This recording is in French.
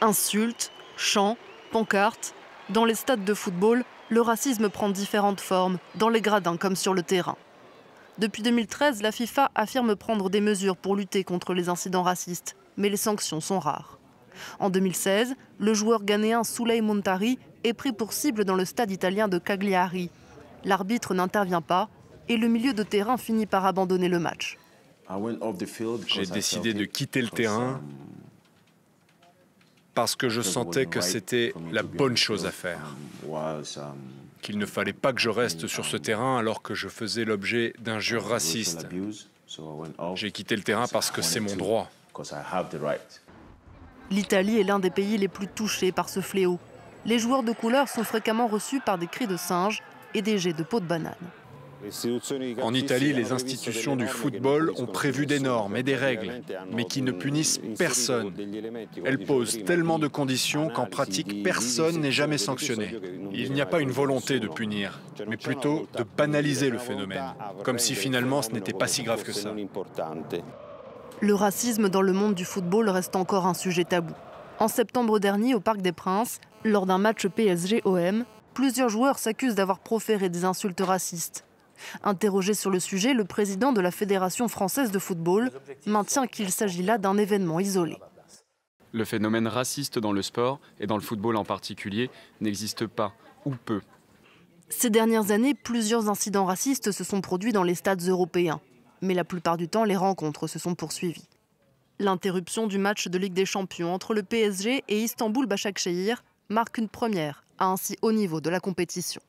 Insultes, chants, pancartes. Dans les stades de football, le racisme prend différentes formes, dans les gradins comme sur le terrain. Depuis 2013, la FIFA affirme prendre des mesures pour lutter contre les incidents racistes, mais les sanctions sont rares. En 2016, le joueur ghanéen Souley Muntari est pris pour cible dans le stade italien de Cagliari. L'arbitre n'intervient pas et le milieu de terrain finit par abandonner le match. J'ai décidé de quitter le terrain parce que je sentais que c'était la bonne chose à faire. Qu'il ne fallait pas que je reste sur ce terrain alors que je faisais l'objet d'injures racistes. J'ai quitté le terrain parce que c'est mon droit. L'Italie est l'un des pays les plus touchés par ce fléau. Les joueurs de couleur sont fréquemment reçus par des cris de singe et des jets de peau de banane. En Italie, les institutions du football ont prévu des normes et des règles, mais qui ne punissent personne. Elles posent tellement de conditions qu'en pratique, personne n'est jamais sanctionné. Il n'y a pas une volonté de punir, mais plutôt de banaliser le phénomène, comme si finalement ce n'était pas si grave que ça. Le racisme dans le monde du football reste encore un sujet tabou. En septembre dernier, au Parc des Princes, lors d'un match PSG-OM, plusieurs joueurs s'accusent d'avoir proféré des insultes racistes. Interrogé sur le sujet, le président de la Fédération française de football maintient qu'il s'agit là d'un événement isolé. Le phénomène raciste dans le sport, et dans le football en particulier, n'existe pas, ou peu. Ces dernières années, plusieurs incidents racistes se sont produits dans les stades européens. Mais la plupart du temps, les rencontres se sont poursuivies. L'interruption du match de Ligue des Champions entre le PSG et Istanbul Başakşehir marque une première à un si haut niveau de la compétition.